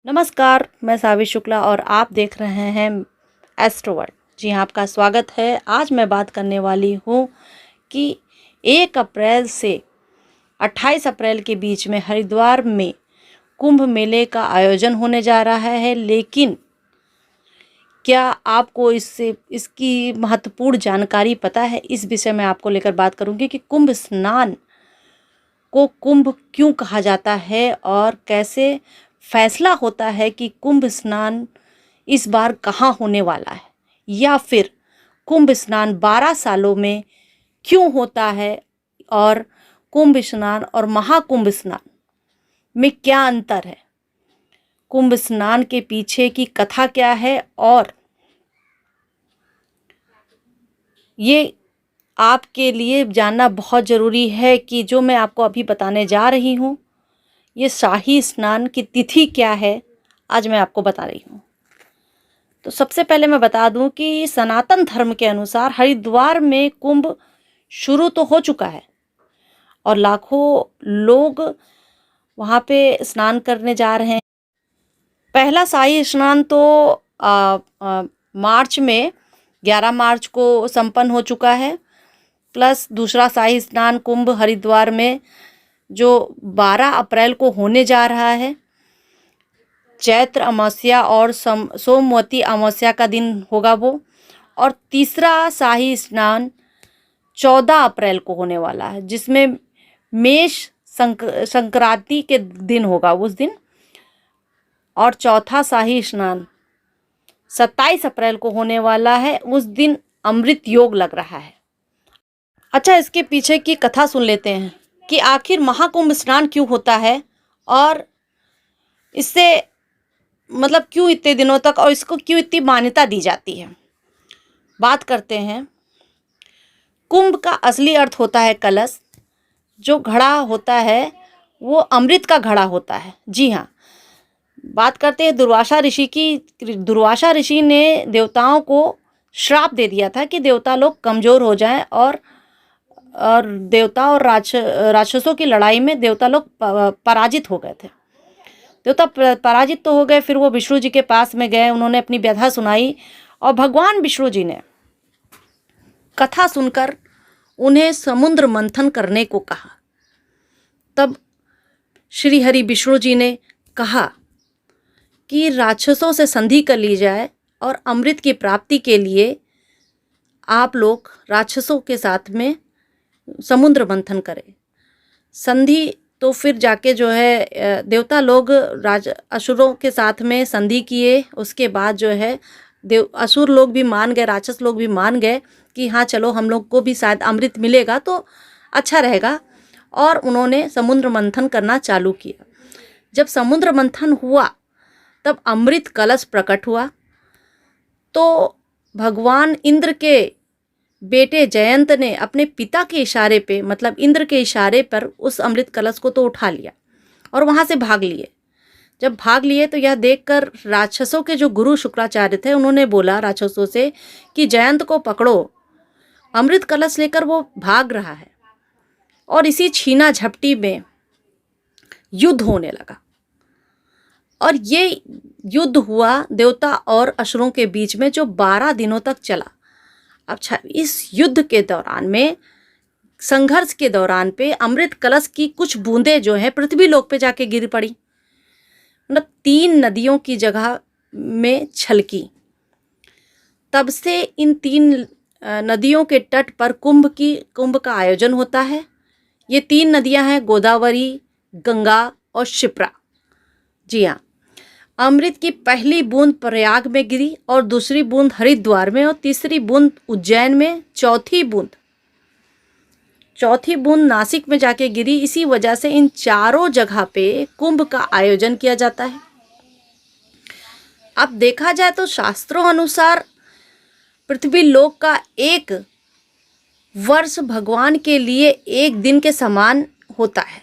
नमस्कार, मैं सावी शुक्ला और आप देख रहे हैं एस्ट्रो वर्ल्ड। जी हाँ, आपका स्वागत है। आज मैं बात करने वाली हूँ कि 1 अप्रैल से 28 अप्रैल के बीच में हरिद्वार में कुंभ मेले का आयोजन होने जा रहा है, लेकिन क्या आपको इसकी महत्वपूर्ण जानकारी पता है? इस विषय में आपको लेकर बात करूँगी कि कुंभ स्नान को कुंभ क्यों कहा जाता है और कैसे फैसला होता है कि कुंभ स्नान इस बार कहाँ होने वाला है, या फिर कुंभ स्नान 12 सालों में क्यों होता है और कुंभ स्नान और महाकुंभ स्नान में क्या अंतर है, कुंभ स्नान के पीछे की कथा क्या है, और ये आपके लिए जानना बहुत ज़रूरी है कि जो मैं आपको अभी बताने जा रही हूँ, ये शाही स्नान की तिथि क्या है, आज मैं आपको बता रही हूँ। तो सबसे पहले मैं बता दूं कि सनातन धर्म के अनुसार हरिद्वार में कुंभ शुरू तो हो चुका है और लाखों लोग वहाँ पे स्नान करने जा रहे हैं। पहला शाही स्नान तो मार्च में 11 मार्च को संपन्न हो चुका है, प्लस दूसरा शाही स्नान कुंभ हरिद्वार में जो 12 अप्रैल को होने जा रहा है। चैत्र अमावस्या और सोमवती अमावस्या का दिन होगा वो। और तीसरा शाही स्नान 14 अप्रैल को होने वाला है, जिसमें मेष संक्रांति के दिन होगा उस दिन। और चौथा शाही स्नान 27 अप्रैल को होने वाला है, उस दिन अमृत योग लग रहा है। अच्छा, इसके पीछे की कथा सुन लेते हैं कि आखिर महाकुंभ स्नान क्यों होता है और इससे मतलब क्यों इतने दिनों तक और इसको क्यों इतनी मान्यता दी जाती है। बात करते हैं। कुंभ का असली अर्थ होता है कलश। जो घड़ा होता है वो अमृत का घड़ा होता है। जी हाँ, बात करते हैं दुर्वासा ऋषि की। दुर्वासा ऋषि ने देवताओं को श्राप दे दिया था कि देवता लोग कमज़ोर हो जाएं और देवता और राक्षसों की लड़ाई में देवता लोग पराजित हो गए थे। देवता पराजित तो हो गए, फिर वो विष्णु जी के पास में गए, उन्होंने अपनी व्यथा सुनाई और भगवान विष्णु जी ने कथा सुनकर उन्हें समुद्र मंथन करने को कहा। तब श्री हरि विष्णु जी ने कहा कि राक्षसों से संधि कर ली जाए और अमृत की प्राप्ति के लिए आप लोग राक्षसों के साथ में समुद्र मंथन करें। संधि तो फिर जाके जो है देवता लोग असुरों के साथ में संधि किए। उसके बाद जो है असुर लोग भी मान गए, राक्षस लोग भी मान गए कि हाँ चलो हम लोग को भी शायद अमृत मिलेगा तो अच्छा रहेगा, और उन्होंने समुद्र मंथन करना चालू किया। जब समुद्र मंथन हुआ तब अमृत कलश प्रकट हुआ, तो भगवान इंद्र के बेटे जयंत ने अपने पिता के इशारे पे, मतलब इंद्र के इशारे पर, उस अमृत कलश को तो उठा लिया और वहाँ से भाग लिए। जब भाग लिए तो यह देखकर राक्षसों के जो गुरु शुक्राचार्य थे, उन्होंने बोला राक्षसों से कि जयंत को पकड़ो, अमृत कलश लेकर वो भाग रहा है। और इसी छीना झपटी में युद्ध होने लगा और ये युद्ध हुआ देवता और असुरों के बीच में, जो 12 दिनों तक चला। अच्छा, इस युद्ध के दौरान में, संघर्ष के दौरान पे अमृत कलश की कुछ बूंदें जो है पृथ्वी लोक पे जाके गिर पड़ी, मतलब 3 नदियों की जगह में छलकी। तब से इन 3 नदियों के तट पर कुंभ का आयोजन होता है। ये 3 नदियां हैं, गोदावरी, गंगा और शिप्रा। जी हाँ, अमृत की पहली बूंद प्रयाग में गिरी और दूसरी बूंद हरिद्वार में और तीसरी बूंद उज्जैन में, चौथी बूंद नासिक में जाके गिरी। इसी वजह से इन चारों जगह पे कुंभ का आयोजन किया जाता है। अब देखा जाए तो शास्त्रों अनुसार पृथ्वी लोक का 1 वर्ष भगवान के लिए 1 दिन के समान होता है,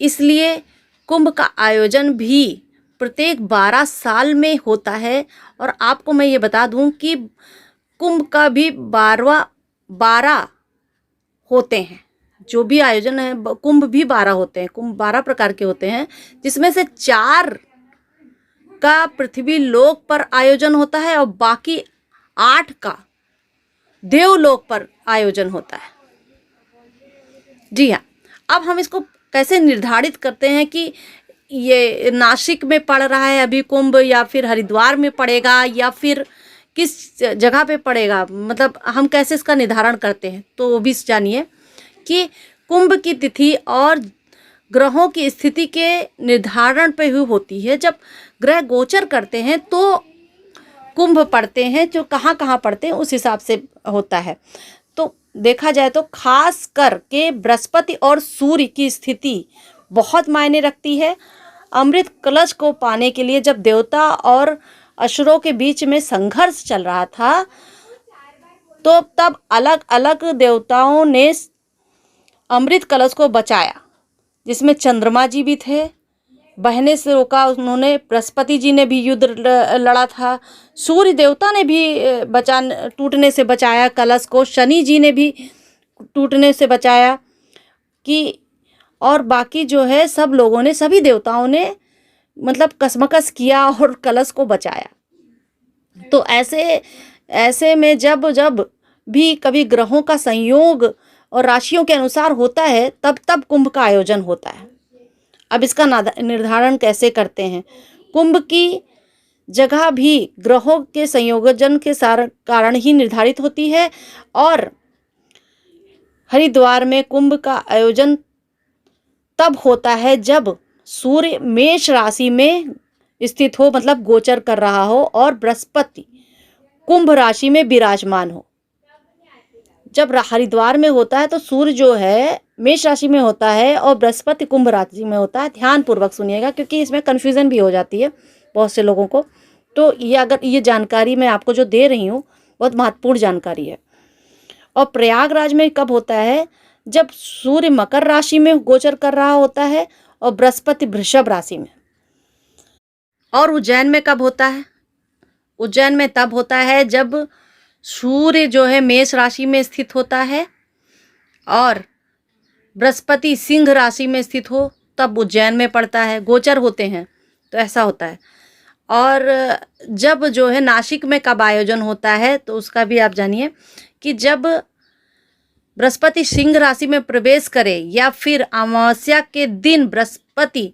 इसलिए कुंभ का आयोजन भी प्रत्येक 12 साल में होता है। और आपको मैं ये बता दूं कि कुंभ का भी 12 होते हैं। जो भी आयोजन है, कुंभ भी 12 होते हैं। कुंभ 12 प्रकार के होते हैं, जिसमें से 4 का पृथ्वी लोक पर आयोजन होता है और बाकी 8 का देवलोक पर आयोजन होता है। जी हाँ, अब हम इसको कैसे निर्धारित करते हैं कि ये नासिक में पड़ रहा है अभी कुंभ, या फिर हरिद्वार में पड़ेगा, या फिर किस जगह पे पड़ेगा, मतलब हम कैसे इसका निर्धारण करते हैं। तो वो भी जानिए कि कुंभ की तिथि और ग्रहों की स्थिति के निर्धारण पे ही होती है। जब ग्रह गोचर करते हैं तो कुंभ पड़ते हैं, जो कहाँ कहाँ पड़ते हैं उस हिसाब से होता है। तो देखा जाए तो खास करके बृहस्पति और सूर्य की स्थिति बहुत मायने रखती है। अमृत कलश को पाने के लिए जब देवता और असुरों के बीच में संघर्ष चल रहा था, तो तब अलग अलग देवताओं ने अमृत कलश को बचाया, जिसमें चंद्रमा जी भी थे, बहने से रोका उन्होंने। बृहस्पति जी ने भी युद्ध लड़ा था। सूर्य देवता ने भी टूटने से बचाया कलश को। शनि जी ने भी टूटने से बचाया कि, और बाकी जो है सब लोगों ने, सभी देवताओं ने मतलब कसमकस किया और कलश को बचाया। तो ऐसे में जब जब भी कभी ग्रहों का संयोग और राशियों के अनुसार होता है, तब कुंभ का आयोजन होता है। अब इसका निर्धारण कैसे करते हैं। कुंभ की जगह भी ग्रहों के संयोजन के कारण ही निर्धारित होती है। और हरिद्वार में कुंभ का आयोजन तब होता है जब सूर्य मेष राशि में स्थित हो, मतलब गोचर कर रहा हो, और बृहस्पति कुंभ राशि में विराजमान हो। जब हरिद्वार में होता है तो सूर्य जो है मेष राशि में होता है और बृहस्पति कुंभ राशि में होता है। ध्यान पूर्वक सुनिएगा, क्योंकि इसमें कन्फ्यूज़न भी हो जाती है बहुत से लोगों को। तो ये जानकारी मैं आपको जो दे रही हूँ बहुत महत्वपूर्ण जानकारी है। और प्रयागराज में कब होता है, जब सूर्य मकर राशि में गोचर कर रहा होता है और बृहस्पति वृषभ राशि में। और उज्जैन में कब होता है, उज्जैन में तब होता है जब सूर्य जो है मेष राशि में स्थित होता है और बृहस्पति सिंह राशि में स्थित हो, तब उज्जैन में पड़ता है, गोचर होते हैं। तो ऐसा होता है। और जब जो है नासिक में कब आयोजन होता है, तो उसका भी आप जानिए कि जब बृहस्पति सिंह राशि में प्रवेश करे, या फिर अमावस्या के दिन बृहस्पति,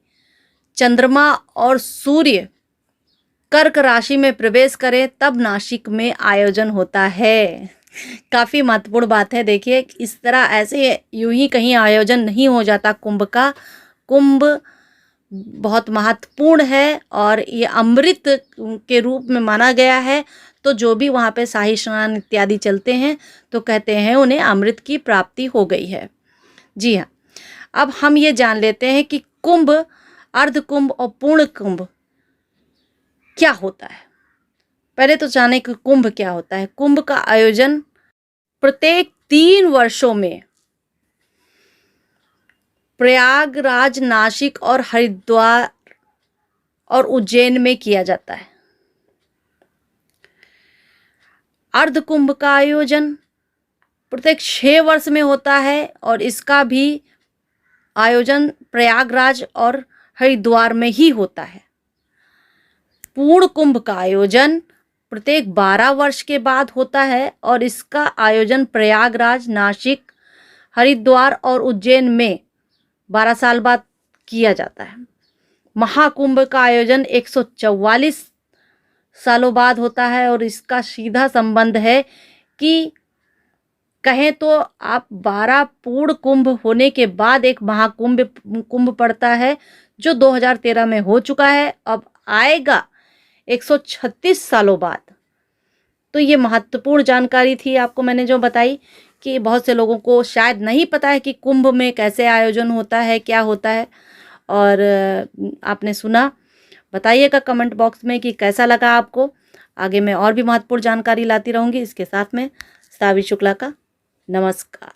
चंद्रमा और सूर्य कर्क राशि में प्रवेश करें, तब नासिक में आयोजन होता है। काफ़ी महत्वपूर्ण बात है। देखिए, इस तरह ऐसे यूं ही कहीं आयोजन नहीं हो जाता कुंभ का। कुंभ बहुत महत्वपूर्ण है और ये अमृत के रूप में माना गया है। तो जो भी वहाँ पे शाही स्नान इत्यादि चलते हैं, तो कहते हैं उन्हें अमृत की प्राप्ति हो गई है। जी हाँ, अब हम ये जान लेते हैं कि कुंभ, अर्ध कुंभ और पूर्ण कुंभ क्या होता है। पहले तो जाने कि कुंभ क्या होता है। कुंभ का आयोजन प्रत्येक 3 वर्षों में प्रयागराज, नासिक और हरिद्वार और उज्जैन में किया जाता है। अर्ध कुंभ का आयोजन प्रत्येक 6 वर्ष में होता है और इसका भी आयोजन प्रयागराज और हरिद्वार में ही होता है। पूर्ण कुंभ का आयोजन प्रत्येक 12 वर्ष के बाद होता है और इसका आयोजन प्रयागराज, नासिक, हरिद्वार और उज्जैन में 12 साल बाद किया जाता है। महाकुंभ का आयोजन 144 सालों बाद होता है और इसका सीधा संबंध है कि कहें तो आप 12 पूर्ण कुंभ होने के बाद एक महाकुंभ पड़ता है, जो 2013 में हो चुका है, अब आएगा 136 सालों बाद। तो ये महत्वपूर्ण जानकारी थी आपको मैंने जो बताई, कि बहुत से लोगों को शायद नहीं पता है कि कुंभ में कैसे आयोजन होता है, क्या होता है। और आपने सुना, बताइएगा कमेंट बॉक्स में कि कैसा लगा आपको। आगे मैं और भी महत्वपूर्ण जानकारी लाती रहूँगी। इसके साथ में सावी शुक्ला का नमस्कार।